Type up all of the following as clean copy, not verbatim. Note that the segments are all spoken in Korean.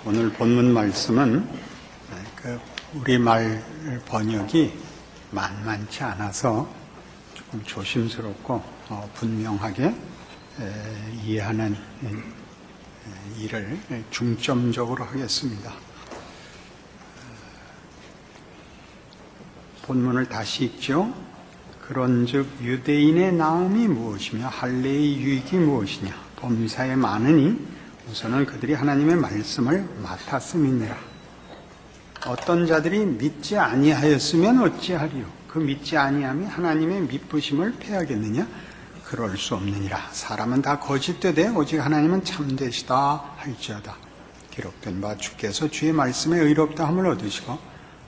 오늘 본문 말씀은 우리말 번역이 만만치 않아서 조금 조심스럽고 분명하게 이해하는 일을 중점적으로 하겠습니다. 본문을 다시 읽죠. 그런즉 유대인의 나음이 무엇이며 할례의 유익이 무엇이냐. 범사에 많으니 우선은 그들이 하나님의 말씀을 맡았음이니라. 어떤 자들이 믿지 아니하였으면 어찌하리요. 그 믿지 아니함이 하나님의 미쁘심을 패하겠느냐. 그럴 수 없느니라. 사람은 다 거짓되되 오직 하나님은 참되시다 할지어다. 기록된 바 주께서 주의 말씀에 의롭다함을 얻으시고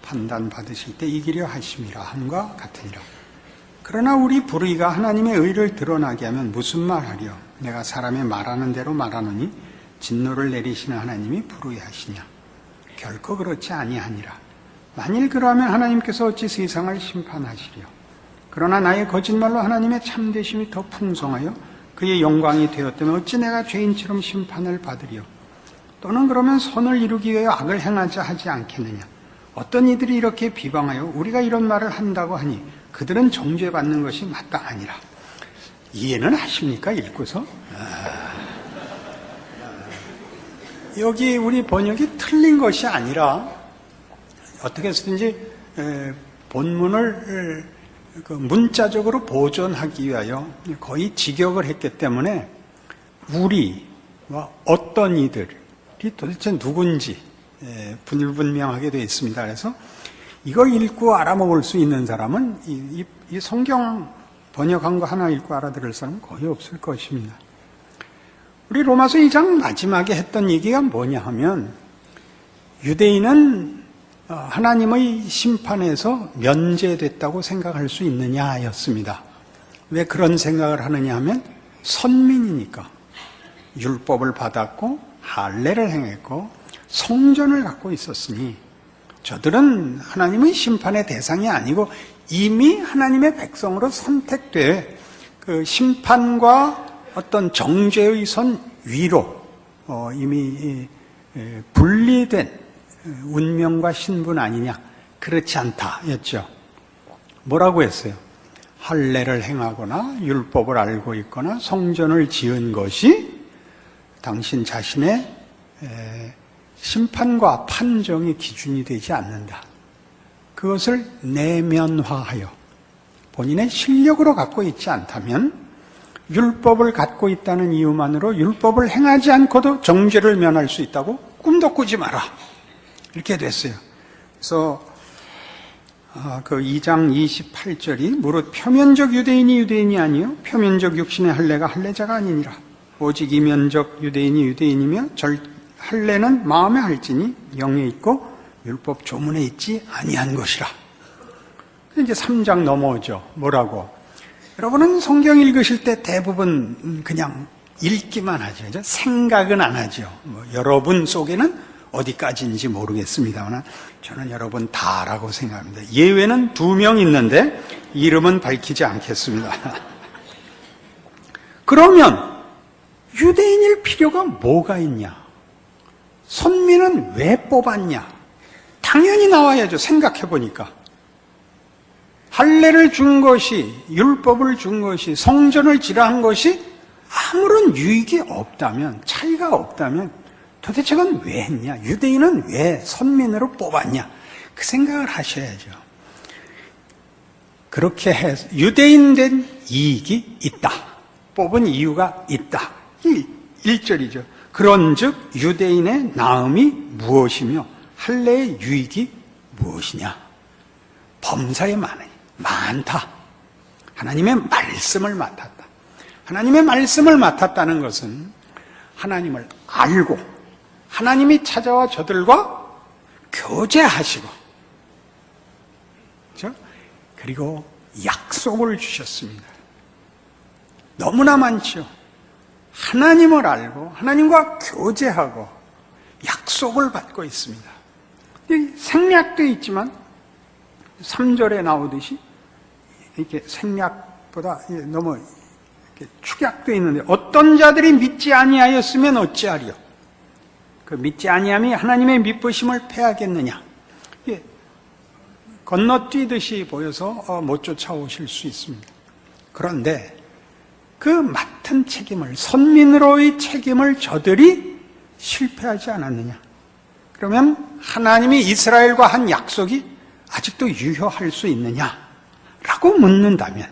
판단받으실 때 이기려 하심이라 함과 같으니라. 그러나 우리 불의가 하나님의 의를 드러나게 하면 무슨 말하리요. 내가 사람의 말하는 대로 말하노니 진노를 내리시는 하나님이 불의하시냐. 결코 그렇지 아니하니라. 만일 그러하면 하나님께서 어찌 세상을 심판하시리요. 그러나 나의 거짓말로 하나님의 참되심이 더 풍성하여 그의 영광이 되었다면 어찌 내가 죄인처럼 심판을 받으리요. 또는 그러면 선을 이루기 위하여 악을 행하자 하지 않겠느냐. 어떤 이들이 이렇게 비방하여 우리가 이런 말을 한다고 하니 그들은 정죄받는 것이 마땅하니라. 이해는 하십니까? 읽고서? 여기 우리 번역이 틀린 것이 아니라 어떻게 해서든지 본문을 문자적으로 보존하기 위하여 거의 직역을 했기 때문에 우리와 어떤 이들이 도대체 누군지 불분명하게 되어 있습니다. 그래서 이걸 읽고 알아먹을 수 있는 사람은 이 성경 번역한 거 하나 읽고 알아들을 사람은 거의 없을 것입니다. 우리 로마서 2장 마지막에 했던 얘기가 뭐냐 하면 유대인은 하나님의 심판에서 면제됐다고 생각할 수 있느냐였습니다. 왜 그런 생각을 하느냐 하면 선민이니까 율법을 받았고 할례를 행했고 성전을 갖고 있었으니 저들은 하나님의 심판의 대상이 아니고 이미 하나님의 백성으로 선택돼 그 심판과 어떤 정죄의 선 위로 이미 분리된 운명과 신분 아니냐. 그렇지 않다였죠. 뭐라고 했어요? 할례를 행하거나 율법을 알고 있거나 성전을 지은 것이 당신 자신의 심판과 판정의 기준이 되지 않는다. 그것을 내면화하여 본인의 실력으로 갖고 있지 않다면 율법을 갖고 있다는 이유만으로 율법을 행하지 않고도 정죄를 면할 수 있다고 꿈도 꾸지 마라. 이렇게 됐어요. 그래서 그 2장 28절이 무릇 표면적 유대인이 아니요 표면적 육신의 할례가 할례자가 아니니라. 오직 이면적 유대인이 유대인이며 할례는 마음에 할지니 영에 있고 율법 조문에 있지 아니한 것이라. 이제 3장 넘어오죠. 뭐라고? 여러분은 성경 읽으실 때 대부분 그냥 읽기만 하죠. 그죠? 생각은 안 하죠. 여러분 속에는 어디까지인지 모르겠습니다만 저는 여러분 다라고 생각합니다. 예외는 2명 있는데 이름은 밝히지 않겠습니다. 그러면 유대인일 필요가 뭐가 있냐? 선민은 왜 뽑았냐? 당연히 나와야죠. 생각해 보니까. 할례를 준 것이, 율법을 준 것이, 성전을 지라한 것이 아무런 유익이 없다면, 차이가 없다면 도대체 그건 왜 했냐? 유대인은 왜 선민으로 뽑았냐? 그 생각을 하셔야죠. 그렇게 해서 유대인 된 이익이 있다. 뽑은 이유가 있다. 이 1절이죠. 그런즉 유대인의 나음이 무엇이며 할례의 유익이 무엇이냐? 범사에 많다. 하나님의 말씀을 맡았다. 하나님의 말씀을 맡았다는 것은 하나님을 알고 하나님이 찾아와 저들과 교제하시고 그렇죠? 그리고 약속을 주셨습니다. 너무나 많죠. 하나님을 알고 하나님과 교제하고 약속을 받고 있습니다. 생략도 있지만 3절에 나오듯이 이렇게 생략보다 너무 이렇게 축약도 있는데 어떤 자들이 믿지 아니하였으면 어찌하리요. 그 믿지 아니함이 하나님의 미쁘심을 패하겠느냐. 예, 건너뛰듯이 보여서 못 쫓아오실 수 있습니다. 그런데 그 맡은 책임을, 선민으로의 책임을 저들이 실패하지 않았느냐. 그러면 하나님이 이스라엘과 한 약속이 아직도 유효할 수 있느냐라고 묻는다면,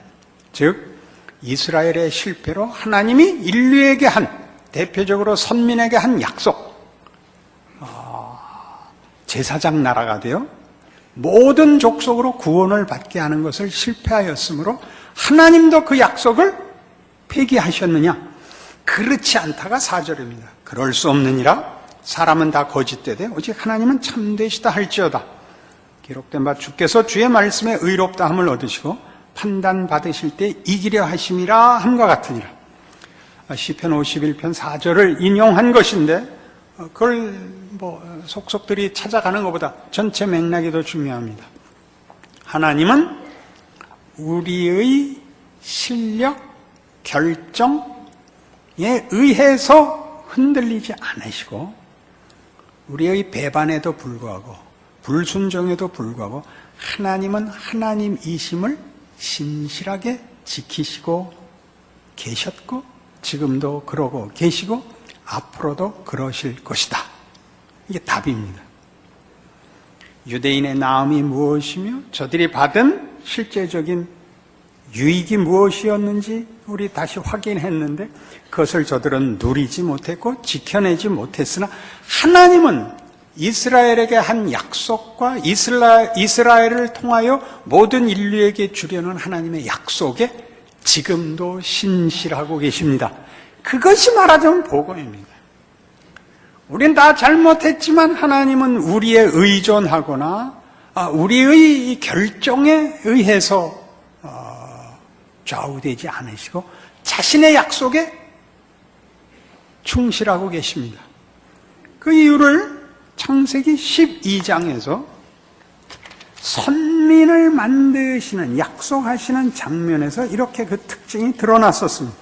즉 이스라엘의 실패로 하나님이 인류에게 한, 대표적으로 선민에게 한 약속, 제사장 나라가 되어 모든 족속으로 구원을 받게 하는 것을 실패하였으므로 하나님도 그 약속을 폐기하셨느냐? 그렇지 않다가 4절입니다. 그럴 수 없느니라. 사람은 다 거짓되되 오직 하나님은 참되시다 할지어다. 기록된 바 주께서 주의 말씀에 의롭다함을 얻으시고 판단받으실 때 이기려 하심이라 함과 같으니라. 시편 51편 4절을 인용한 것인데, 그걸 속속들이 찾아가는 것보다 전체 맥락이 더 중요합니다. 하나님은 우리의 실력, 결정에 의해서 흔들리지 않으시고, 우리의 배반에도 불구하고 불순종에도 불구하고 하나님은 하나님이심을 신실하게 지키시고 계셨고, 지금도 그러고 계시고 앞으로도 그러실 것이다. 이게 답입니다. 유대인의 나음이 무엇이며 저들이 받은 실제적인 유익이 무엇이었는지 우리 다시 확인했는데, 그것을 저들은 누리지 못했고 지켜내지 못했으나 하나님은 이스라엘에게 한 약속과 이스라엘을 통하여 모든 인류에게 주려는 하나님의 약속에 지금도 신실하고 계십니다. 그것이 말하자면 복음입니다. 우린 다 잘못했지만 하나님은 우리의 의존하거나 우리의 결정에 의해서 좌우되지 않으시고 자신의 약속에 충실하고 계십니다. 그 이유를 창세기 12장에서 선민을 만드시는, 약속하시는 장면에서 이렇게 그 특징이 드러났었습니다.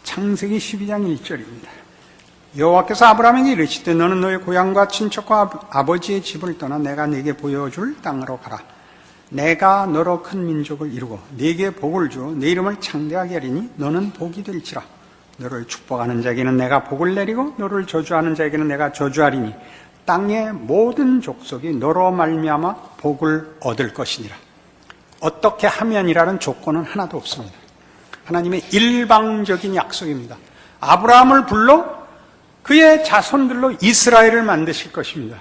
'창세기 12장 1절입니다. 여호와께서 아브라함에게 이르시되 너는 너의 고향과 친척과 아버지의 집을 떠나 내가 네게 보여줄 땅으로 가라. 내가 너로 큰 민족을 이루고 네게 복을 주어 네 이름을 창대하게 하리니 너는 복이 될지라. 너를 축복하는 자에게는 내가 복을 내리고 너를 저주하는 자에게는 내가 저주하리니 땅의 모든 족속이 너로 말미암아 복을 얻을 것이니라. 어떻게 하면이라는 조건은 하나도 없습니다. 하나님의 일방적인 약속입니다. 아브라함을 불러 그의 자손들로 이스라엘을 만드실 것입니다.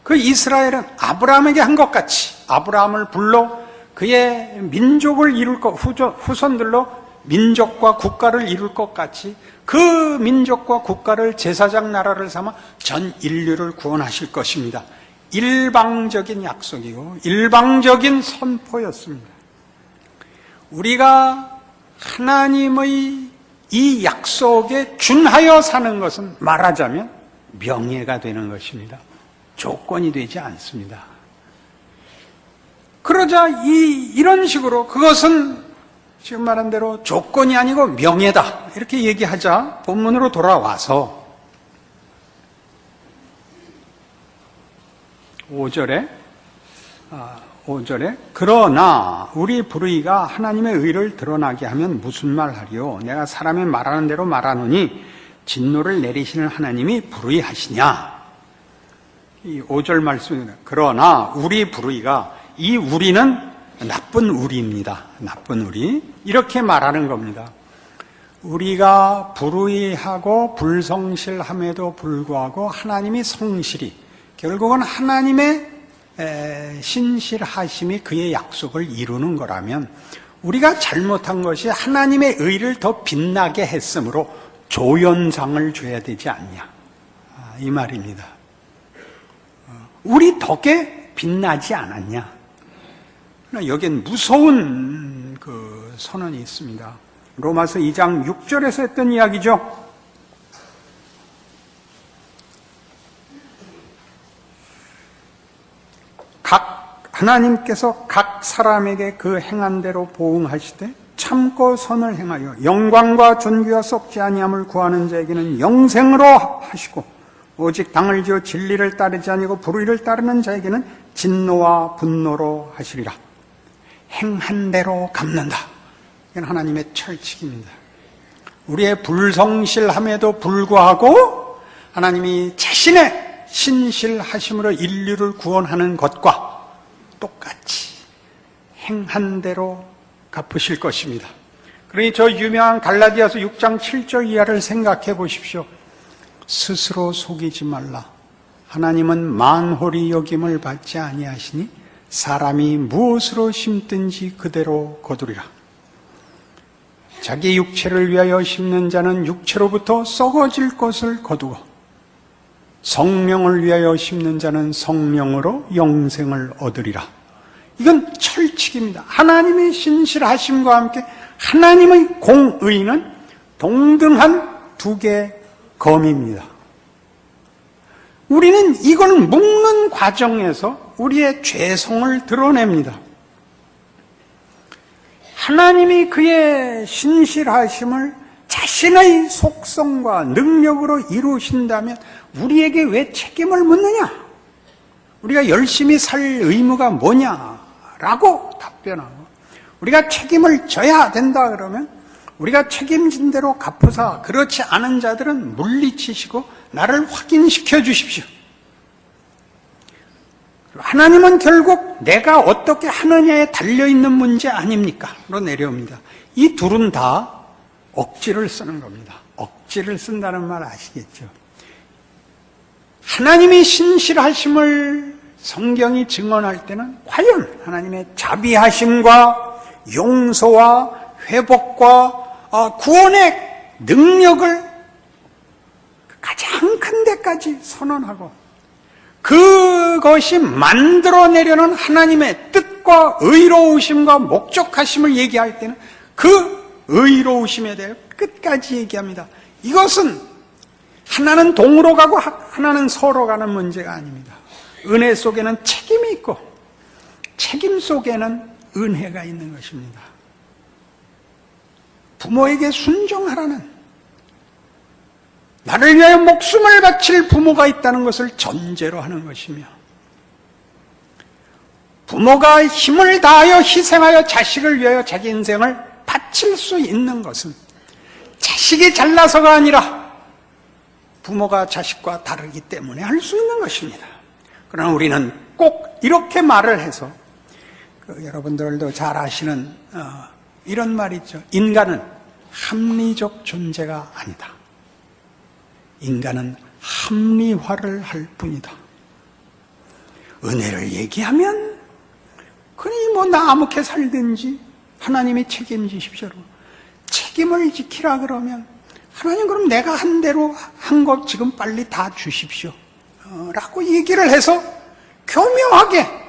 그 이스라엘은 아브라함에게 한 것 같이 아브라함을 불러 그의 민족을 이룰 것, 후손들로 민족과 국가를 이룰 것 같이 그 민족과 국가를 제사장 나라를 삼아 전 인류를 구원하실 것입니다. 일방적인 약속이고 일방적인 선포였습니다. 우리가 하나님의 이 약속에 준하여 사는 것은 말하자면 명예가 되는 것입니다. 조건이 되지 않습니다. 그러자 이런 식으로 그것은 지금 말한 대로 조건이 아니고 명예다 이렇게 얘기하자 본문으로 돌아와서 5절에 그러나 우리 불의가 하나님의 의를 드러나게 하면 무슨 말하리요? 내가 사람이 말하는 대로 말하노니 진노를 내리시는 하나님이 불의하시냐? 이 5절 말씀입니다. 그러나 우리 불의가, 이 우리는 나쁜 우리입니다. 나쁜 우리. 이렇게 말하는 겁니다. 우리가 불의하고 불성실함에도 불구하고 하나님이 성실히, 결국은 하나님의 신실하심이 그의 약속을 이루는 거라면 우리가 잘못한 것이 하나님의 의를 더 빛나게 했으므로 조연상을 줘야 되지 않냐, 이 말입니다. 우리 덕에 빛나지 않았냐. 여기엔 무서운 그 선언이 있습니다. 로마서 2장 6절에서 했던 이야기죠. 각 하나님께서 각 사람에게 그 행한 대로 보응하시되 참고 선을 행하여 영광과 존귀와 썩지 아니함을 구하는 자에게는 영생으로 하시고 오직 당을 지어 진리를 따르지 아니고 불의를 따르는 자에게는 진노와 분노로 하시리라. 행한 대로 갚는다. 이건 하나님의 철칙입니다. 우리의 불성실함에도 불구하고 하나님이 자신의 신실하심으로 인류를 구원하는 것과 똑같이 행한 대로 갚으실 것입니다. 그러니 저 유명한 갈라디아서 6장 7절 이하를 생각해 보십시오. 스스로 속이지 말라. 하나님은 만홀히 여김을 받지 아니하시니 사람이 무엇으로 심든지 그대로 거두리라. 자기 육체를 위하여 심는 자는 육체로부터 썩어질 것을 거두고 성령을 위하여 심는 자는 성령으로 영생을 얻으리라. 이건 철칙입니다. 하나님의 신실하심과 함께 하나님의 공의는 동등한 두 개의 검입니다. 우리는 이걸 묶는 과정에서 우리의 죄성을 드러냅니다. 하나님이 그의 신실하심을 자신의 속성과 능력으로 이루신다면 우리에게 왜 책임을 묻느냐? 우리가 열심히 살 의무가 뭐냐라고 답변하고, 우리가 책임을 져야 된다 그러면 우리가 책임진 대로 갚으사 그렇지 않은 자들은 물리치시고 나를 확인시켜 주십시오. 하나님은 결국 내가 어떻게 하느냐에 달려있는 문제 아닙니까? 로 내려옵니다. 이 둘은 다 억지를 쓰는 겁니다. 억지를 쓴다는 말 아시겠죠? 하나님이 신실하심을 성경이 증언할 때는 과연 하나님의 자비하심과 용서와 회복과 구원의 능력을 가장 큰 데까지 선언하고 그것이 만들어내려는 하나님의 뜻과 의로우심과 목적하심을 얘기할 때는 그 의로우심에 대해 끝까지 얘기합니다. 이것은 하나는 동으로 가고 하나는 서로 가는 문제가 아닙니다. 은혜 속에는 책임이 있고 책임 속에는 은혜가 있는 것입니다. 부모에게 순종하라는, 나를 위하여 목숨을 바칠 부모가 있다는 것을 전제로 하는 것이며, 부모가 힘을 다하여 희생하여 자식을 위하여 자기 인생을 바칠 수 있는 것은 자식이 잘나서가 아니라 부모가 자식과 다르기 때문에 할 수 있는 것입니다. 그러나 우리는 꼭 이렇게 말을 해서 여러분들도 잘 아시는 이런 말 있죠. 인간은 합리적 존재가 아니다. 인간은 합리화를 할 뿐이다. 은혜를 얘기하면 그니 뭐 나 아무렇게 살든지 하나님이 책임지십시오. 책임을 지키라 그러면 하나님 그럼 내가 한 대로 한 것 지금 빨리 다 주십시오 라고 얘기를 해서 교묘하게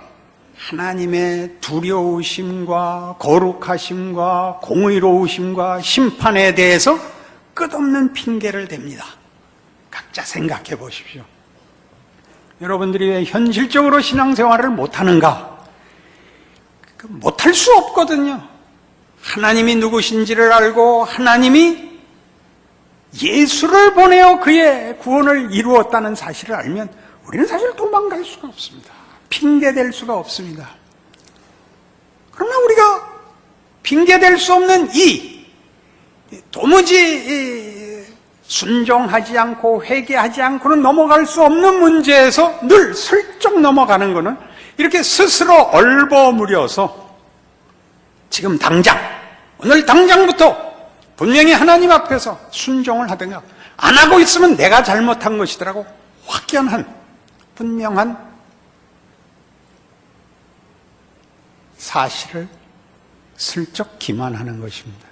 하나님의 두려우심과 거룩하심과 공의로우심과 심판에 대해서 끝없는 핑계를 댑니다. 각자 생각해 보십시오. 여러분들이 왜 현실적으로 신앙생활을 못하는가? 못할 수 없거든요. 하나님이 누구신지를 알고 하나님이 예수를 보내어 그의 구원을 이루었다는 사실을 알면 우리는 사실 도망갈 수가 없습니다. 핑계댈 수가 없습니다. 그러나 우리가 핑계댈 수 없는 도무지 순종하지 않고 회개하지 않고는 넘어갈 수 없는 문제에서 늘 슬쩍 넘어가는 것은 이렇게 스스로 얼버무려서 지금 당장, 오늘 당장부터 분명히 하나님 앞에서 순종을 하든가 안 하고 있으면 내가 잘못한 것이더라고 확연한 분명한 사실을 슬쩍 기만하는 것입니다.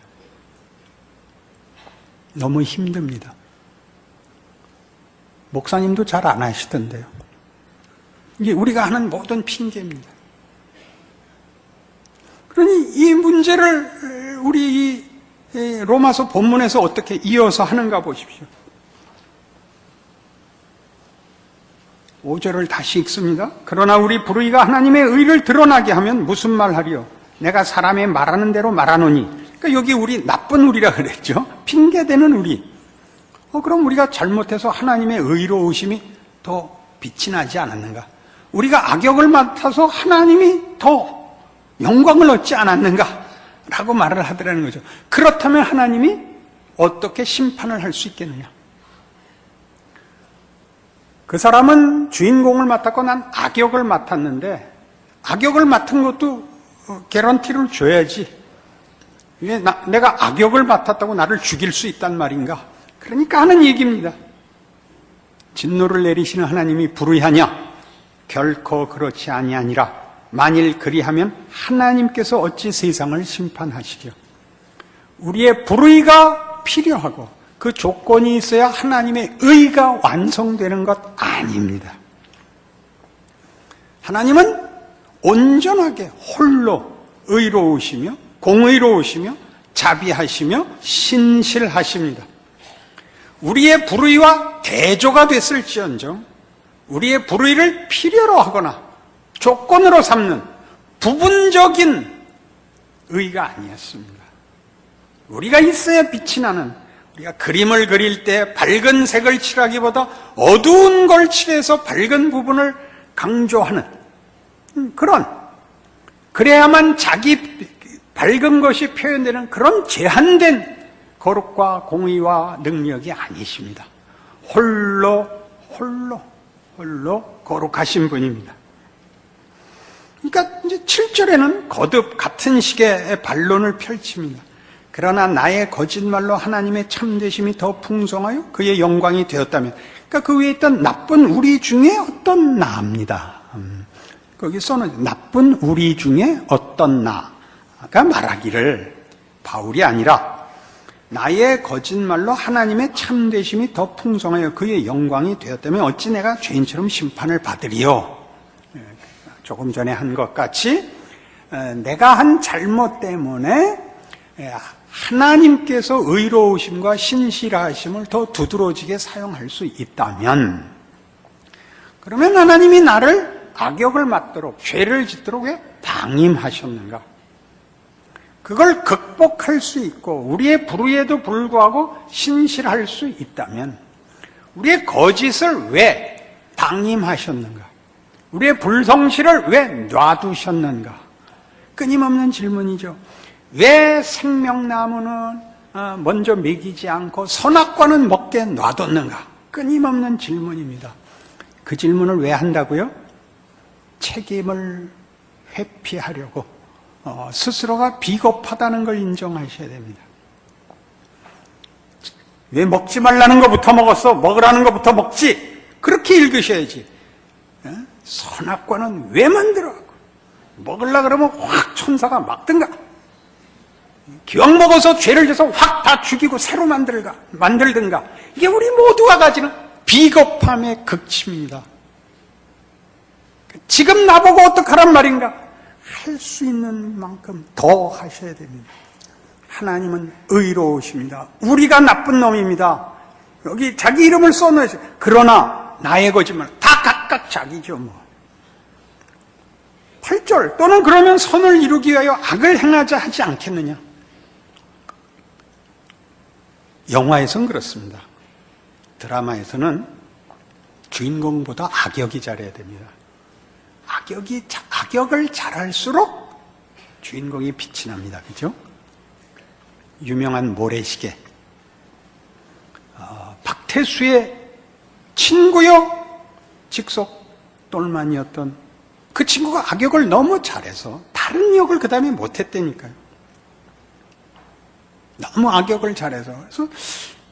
너무 힘듭니다. 목사님도 잘 안 하시던데요. 이게 우리가 하는 모든 핑계입니다. 그러니 이 문제를 우리 이 로마서 본문에서 어떻게 이어서 하는가 보십시오. 5절을 다시 읽습니다. 그러나 우리 불의가 하나님의 의를 드러나게 하면 무슨 말 하리요? 내가 사람의 말하는 대로 말하노니. 그러니까 여기 우리 나쁜 우리라 그랬죠. 핑계대는 우리. 그럼 우리가 잘못해서 하나님의 의로우심이 더 빛이 나지 않았는가? 우리가 악역을 맡아서 하나님이 더 영광을 얻지 않았는가? 라고 말을 하더라는 거죠. 그렇다면 하나님이 어떻게 심판을 할 수 있겠느냐? 그 사람은 주인공을 맡았고 난 악역을 맡았는데, 악역을 맡은 것도 개런티를 줘야지. 내가 악역을 맡았다고 나를 죽일 수 있단 말인가? 그러니까 하는 얘기입니다. 진노를 내리시는 하나님이 불의하냐? 결코 그렇지 아니하니라. 만일 그리하면 하나님께서 어찌 세상을 심판하시려? 우리의 불의가 필요하고 그 조건이 있어야 하나님의 의가 완성되는 것 아닙니다. 하나님은 온전하게 홀로 의로우시며 공의로우시며 자비하시며 신실하십니다. 우리의 불의와 대조가 됐을지언정 우리의 불의를 필요로 하거나 조건으로 삼는 부분적인 의가 아니었습니다. 우리가 있어야 빛이 나는, 우리가 그림을 그릴 때 밝은 색을 칠하기보다 어두운 걸 칠해서 밝은 부분을 강조하는 그래야만 자기 밝은 것이 표현되는 그런 제한된 거룩과 공의와 능력이 아니십니다. 홀로 거룩하신 분입니다. 그러니까 이제 7절에는 거듭 같은 식의 반론을 펼칩니다. 그러나 나의 거짓말로 하나님의 참되심이 더 풍성하여 그의 영광이 되었다면, 그러니까 그 위에 있던 나쁜 우리 중에 어떤 나입니다. 거기 써놓은 나쁜 우리 중에 어떤 나가 말하기를, 바울이 아니라 나의 거짓말로 하나님의 참되심이 더 풍성하여 그의 영광이 되었다면 어찌 내가 죄인처럼 심판을 받으리요? 조금 전에 한 것 같이 내가 한 잘못 때문에 하나님께서 의로우심과 신실하심을 더 두드러지게 사용할 수 있다면, 그러면 하나님이 나를 악역을 맡도록, 죄를 짓도록 왜 방임하셨는가? 그걸 극복할 수 있고 우리의 불의에도 불구하고 신실할 수 있다면 우리의 거짓을 왜 방임하셨는가? 우리의 불성실을 왜 놔두셨는가? 끊임없는 질문이죠. 왜 생명나무는 먼저 먹이지 않고 선악과는 먹게 놔뒀는가? 끊임없는 질문입니다. 그 질문을 왜 한다고요? 책임을 회피하려고, 스스로가 비겁하다는 걸 인정하셔야 됩니다. 왜 먹지 말라는 것부터 먹었어? 먹으라는 것부터 먹지? 그렇게 읽으셔야지. 선악과는 왜 만들어? 먹으려고 그러면 확 천사가 막든가, 기왕 먹어서 죄를 져서 확 다 죽이고 새로 만들든가. 이게 우리 모두가 가지는 비겁함의 극치입니다. 지금 나보고 어떡하란 말인가? 할 수 있는 만큼 더 하셔야 됩니다. 하나님은 의로우십니다. 우리가 나쁜 놈입니다. 여기 자기 이름을 써놓으세요. 그러나 나의 거짓말 다 각각 자기죠 뭐. 8절, 또는 그러면 선을 이루기 위하여 악을 행하자 하지 않겠느냐? 영화에서는 그렇습니다. 드라마에서는 주인공보다 악역이 잘해야 됩니다. 악역을 잘할수록 주인공이 빛이 납니다. 그죠? 유명한 모래시계. 박태수의 친구요, 직속 똘만이었던 그 친구가 악역을 너무 잘해서 다른 역을 그 다음에 못했다니까요. 너무 악역을 잘해서. 그래서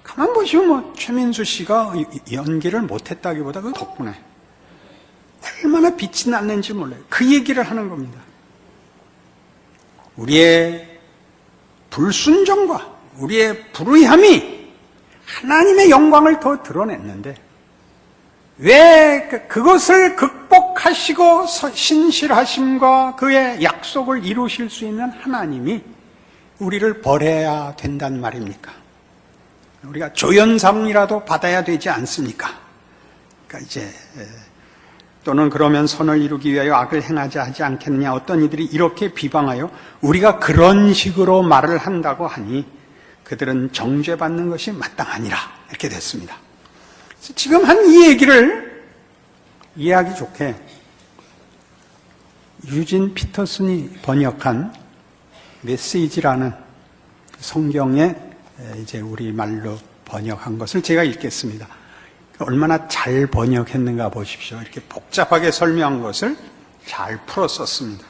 가만 보시면 뭐 최민수 씨가 연기를 못했다기보다 그 덕분에 얼마나 빛이 났는지 몰라요. 그 얘기를 하는 겁니다. 우리의 불순종과 우리의 불의함이 하나님의 영광을 더 드러냈는데, 왜 그것을 극복하시고 신실하심과 그의 약속을 이루실 수 있는 하나님이 우리를 버려야 된단 말입니까? 우리가 조연상이라도 받아야 되지 않습니까? 그러니까 이제 또는 그러면 선을 이루기 위하여 악을 행하자 하지 않겠느냐. 어떤 이들이 이렇게 비방하여 우리가 그런 식으로 말을 한다고 하니 그들은 정죄받는 것이 마땅하니라. 이렇게 됐습니다. 지금 한 이 얘기를 이해하기 좋게 유진 피터슨이 번역한 메시지라는 성경에 이제 우리말로 번역한 것을 제가 읽겠습니다. 얼마나 잘 번역했는가 보십시오. 이렇게 복잡하게 설명한 것을 잘 풀어 썼습니다.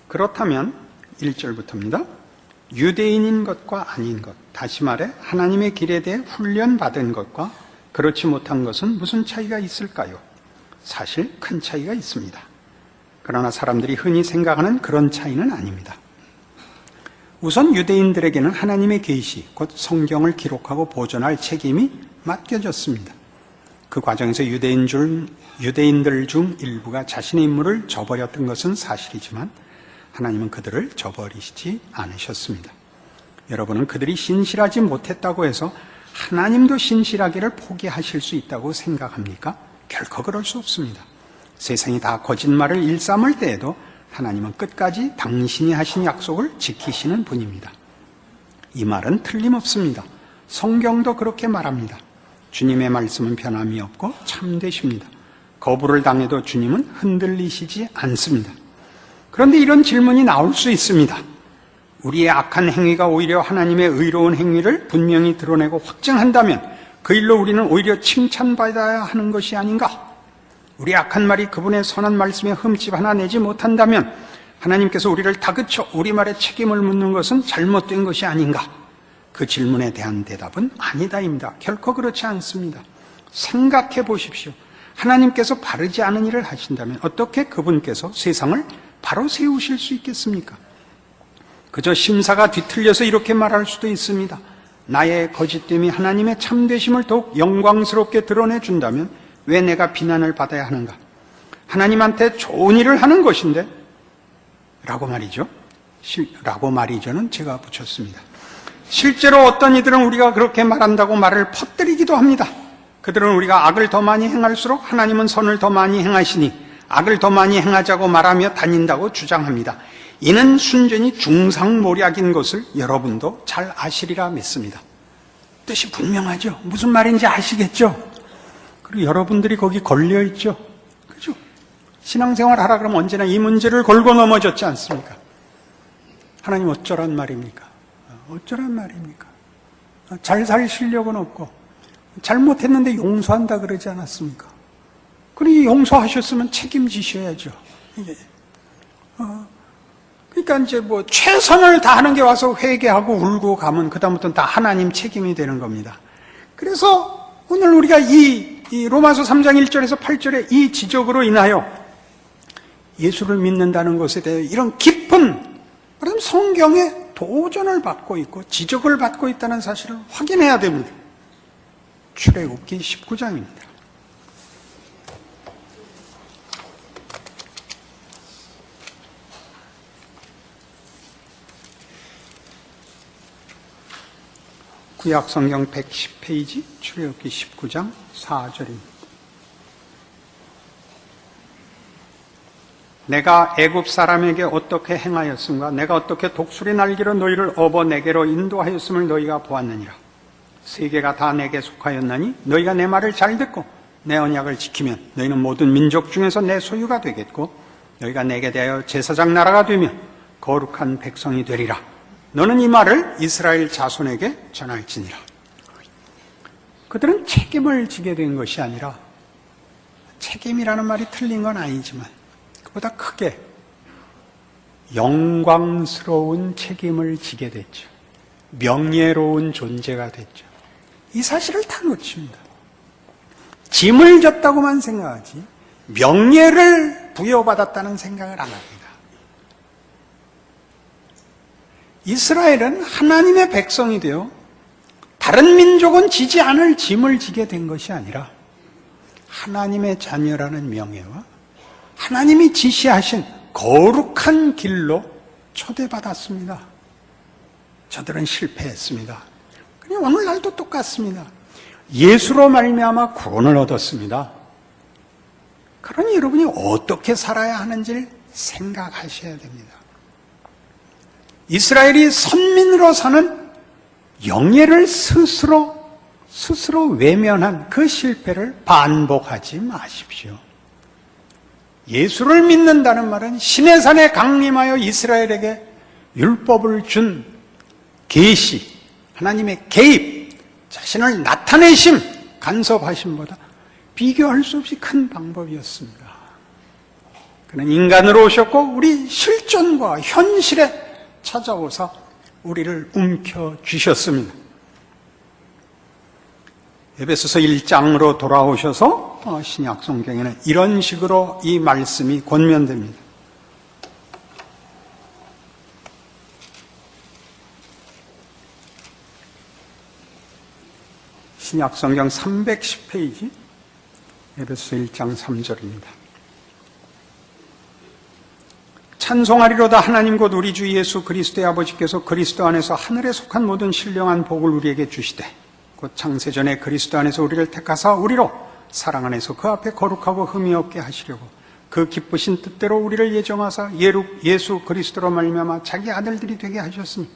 그렇다면 1절부터입니다. 유대인인 것과 아닌 것, 다시 말해 하나님의 길에 대해 훈련받은 것과 그렇지 못한 것은 무슨 차이가 있을까요? 사실 큰 차이가 있습니다. 그러나 사람들이 흔히 생각하는 그런 차이는 아닙니다. 우선 유대인들에게는 하나님의 계시, 곧 성경을 기록하고 보존할 책임이 맡겨졌습니다. 그 과정에서 유대인들 중 일부가 자신의 임무를 저버렸던 것은 사실이지만 하나님은 그들을 저버리시지 않으셨습니다. 여러분은 그들이 신실하지 못했다고 해서 하나님도 신실하기를 포기하실 수 있다고 생각합니까? 결코 그럴 수 없습니다. 세상이 다 거짓말을 일삼을 때에도 하나님은 끝까지 당신이 하신 약속을 지키시는 분입니다. 이 말은 틀림없습니다. 성경도 그렇게 말합니다. 주님의 말씀은 변함이 없고 참되십니다. 거부를 당해도 주님은 흔들리시지 않습니다. 그런데 이런 질문이 나올 수 있습니다. 우리의 악한 행위가 오히려 하나님의 의로운 행위를 분명히 드러내고 확증한다면 그 일로 우리는 오히려 칭찬받아야 하는 것이 아닌가? 우리의 악한 말이 그분의 선한 말씀에 흠집 하나 내지 못한다면 하나님께서 우리를 다그쳐 우리 말에 책임을 묻는 것은 잘못된 것이 아닌가? 그 질문에 대한 대답은 아니다입니다. 결코 그렇지 않습니다. 생각해 보십시오. 하나님께서 바르지 않은 일을 하신다면 어떻게 그분께서 세상을 바로 세우실 수 있겠습니까? 그저 심사가 뒤틀려서 이렇게 말할 수도 있습니다. 나의 거짓됨이 하나님의 참되심을 더욱 영광스럽게 드러내준다면 왜 내가 비난을 받아야 하는가? 하나님한테 좋은 일을 하는 것인데 라고 말이죠. 라고 말이죠는 제가 붙였습니다. 실제로 어떤 이들은 우리가 그렇게 말한다고 말을 퍼뜨리기도 합니다. 그들은 우리가 악을 더 많이 행할수록 하나님은 선을 더 많이 행하시니 악을 더 많이 행하자고 말하며 다닌다고 주장합니다. 이는 순전히 중상모략인 것을 여러분도 잘 아시리라 믿습니다. 뜻이 분명하죠. 무슨 말인지 아시겠죠? 그리고 여러분들이 거기 걸려있죠. 그죠? 신앙생활 하라 그러면 언제나 이 문제를 걸고 넘어졌지 않습니까? 하나님 어쩌란 말입니까? 어쩌란 말입니까? 잘 살 실력은 없고 잘못했는데 용서한다 그러지 않았습니까? 그러니 용서하셨으면 책임지셔야죠. 그러니까 이제 뭐 최선을 다하는 게 와서 회개하고 울고 가면 그다음부터는 다 하나님 책임이 되는 겁니다. 그래서 오늘 우리가 이 로마서 3장 1절에서 8절의 이 지적으로 인하여 예수를 믿는다는 것에 대해 이런 깊은 그런 성경의 도전을 받고 있고 지적을 받고 있다는 사실을 확인해야 됩니다. 출애굽기 19장입니다. 구약성경 110페이지 출애굽기 19장 4절입니다. 내가 애굽 사람에게 어떻게 행하였음과 내가 어떻게 독수리 날개로 너희를 업어 내게로 인도하였음을 너희가 보았느니라. 세계가 다 내게 속하였나니 너희가 내 말을 잘 듣고 내 언약을 지키면 너희는 모든 민족 중에서 내 소유가 되겠고 너희가 내게 대하여 제사장 나라가 되며 거룩한 백성이 되리라. 너는 이 말을 이스라엘 자손에게 전할지니라. 그들은 책임을 지게 된 것이 아니라 책임이라는 말이 틀린 건 아니지만 그보다 크게 영광스러운 책임을 지게 됐죠. 명예로운 존재가 됐죠. 이 사실을 다 놓칩니다. 짐을 졌다고만 생각하지 명예를 부여받았다는 생각을 안 합니다. 이스라엘은 하나님의 백성이 되어 다른 민족은 지지 않을 짐을 지게 된 것이 아니라 하나님의 자녀라는 명예와 하나님이 지시하신 거룩한 길로 초대받았습니다. 저들은 실패했습니다. 그냥 오늘날도 똑같습니다. 예수로 말미암아 구원을 얻었습니다. 그러니 여러분이 어떻게 살아야 하는지를 생각하셔야 됩니다. 이스라엘이 선민으로 사는 영예를 스스로 외면한 그 실패를 반복하지 마십시오. 예수를 믿는다는 말은 신의 산에 강림하여 이스라엘에게 율법을 준 계시, 하나님의 개입, 자신을 나타내심, 간섭하심보다 비교할 수 없이 큰 방법이었습니다. 그는 인간으로 오셨고 우리 실존과 현실에 찾아오사 우리를 움켜쥐셨습니다. 에베소서 1장으로 돌아오셔서 신약 성경에는 이런 식으로 이 말씀이 권면됩니다. 신약 성경 310페이지 에베소서 1장 3절입니다. 찬송하리로다 하나님 곧 우리 주 예수 그리스도의 아버지께서 그리스도 안에서 하늘에 속한 모든 신령한 복을 우리에게 주시되 곧 창세전에 그리스도 안에서 우리를 택하사 우리로 사랑 안에서 그 앞에 거룩하고 흠이 없게 하시려고 그 기쁘신 뜻대로 우리를 예정하사 예수 그리스도로 말미암아 자기 아들들이 되게 하셨으니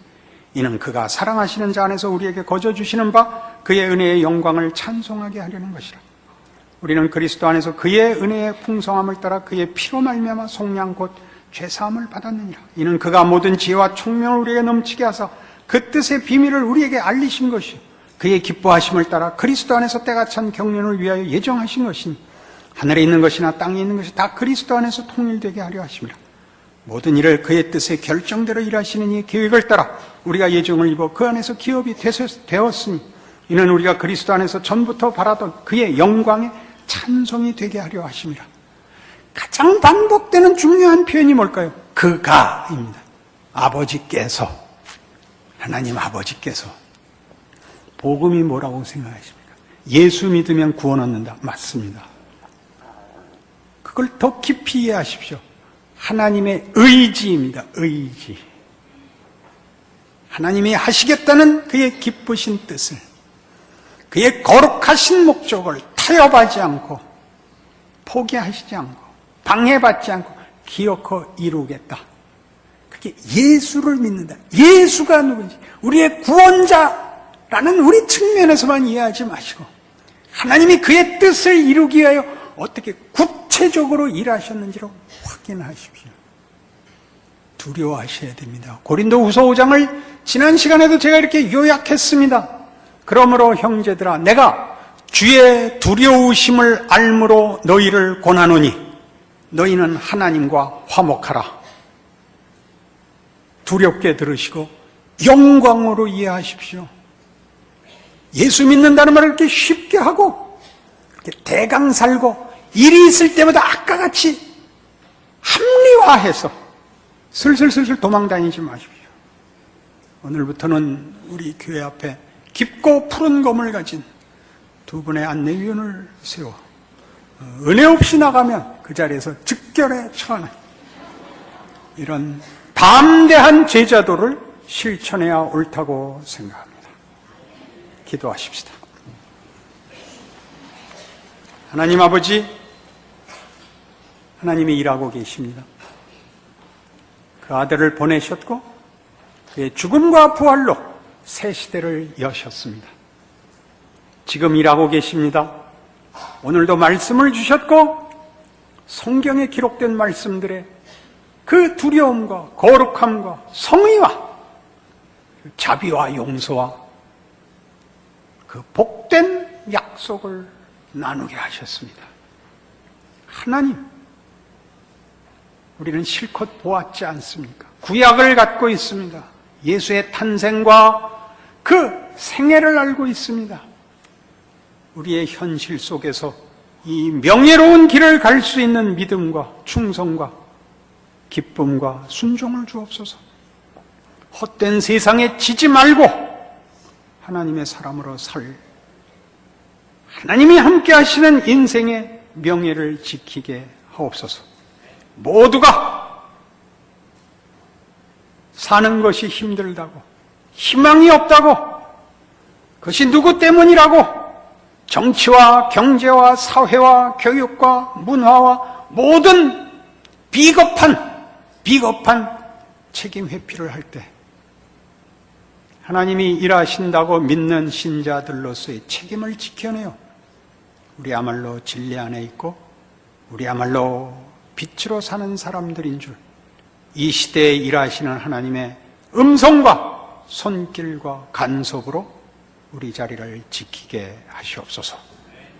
이는 그가 사랑하시는 자 안에서 우리에게 거저 주시는 바 그의 은혜의 영광을 찬송하게 하려는 것이라. 우리는 그리스도 안에서 그의 은혜의 풍성함을 따라 그의 피로 말미암아 속량 곧 죄사함을 받았느니라. 이는 그가 모든 지혜와 총명을 우리에게 넘치게 하사 그 뜻의 비밀을 우리에게 알리신 것이요 그의 기뻐하심을 따라 그리스도 안에서 때가 찬 경륜을 위하여 예정하신 것이니 하늘에 있는 것이나 땅에 있는 것이 다 그리스도 안에서 통일되게 하려 하심이라. 모든 일을 그의 뜻의 결정대로 일하시는 이 계획을 따라 우리가 예정을 입어 그 안에서 기업이 되었으니 이는 우리가 그리스도 안에서 전부터 바라던 그의 영광의 찬송이 되게 하려 하심이라. 가장 반복되는 중요한 표현이 뭘까요? 그가입니다. 아버지께서, 하나님 아버지께서. 복음이 뭐라고 생각하십니까? 예수 믿으면 구원 얻는다. 맞습니다. 그걸 더 깊이 이해하십시오. 하나님의 의지입니다. 의지. 하나님이 하시겠다는 그의 기쁘신 뜻을, 그의 거룩하신 목적을 타협하지 않고 포기하시지 않고 방해받지 않고 기어코 이루겠다. 그게 예수를 믿는다. 예수가 누군지 우리의 구원자라는 우리 측면에서만 이해하지 마시고 하나님이 그의 뜻을 이루기 위하여 어떻게 구체적으로 일하셨는지로 확인하십시오. 두려워하셔야 됩니다. 고린도후서 5장을 지난 시간에도 제가 이렇게 요약했습니다. 그러므로 형제들아 내가 주의 두려우심을 알므로 너희를 권하노니 너희는 하나님과 화목하라. 두렵게 들으시고 영광으로 이해하십시오. 예수 믿는다는 말을 이렇게 쉽게 하고 이렇게 대강 살고 일이 있을 때마다 아까 같이 합리화해서 슬슬 도망다니지 마십시오. 오늘부터는 우리 교회 앞에 깊고 푸른 검을 가진 두 분의 안내위원을 세워 은혜 없이 나가면 그 자리에서 즉결에 처하는 이런 담대한 제자도를 실천해야 옳다고 생각합니다. 기도하십시다. 하나님 아버지, 하나님이 일하고 계십니다. 그 아들을 보내셨고 그의 죽음과 부활로 새 시대를 여셨습니다. 지금 일하고 계십니다. 오늘도 말씀을 주셨고 성경에 기록된 말씀들의 그 두려움과 거룩함과 성의와 자비와 용서와 그 복된 약속을 나누게 하셨습니다. 하나님, 우리는 실컷 보았지 않습니까? 구약을 갖고 있습니다. 예수의 탄생과 그 생애를 알고 있습니다. 우리의 현실 속에서 이 명예로운 길을 갈 수 있는 믿음과 충성과 기쁨과 순종을 주옵소서. 헛된 세상에 지지 말고 하나님의 사람으로 살, 하나님이 함께 하시는 인생의 명예를 지키게 하옵소서. 모두가 사는 것이 힘들다고, 희망이 없다고, 그것이 누구 때문이라고 정치와 경제와 사회와 교육과 문화와 모든 비겁한 책임 회피를 할 때 하나님이 일하신다고 믿는 신자들로서의 책임을 지켜내요. 우리야말로 진리 안에 있고 우리야말로 빛으로 사는 사람들인 줄, 이 시대에 일하시는 하나님의 음성과 손길과 간섭으로 우리 자리를 지키게 하시옵소서.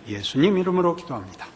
예수님 이름으로 기도합니다.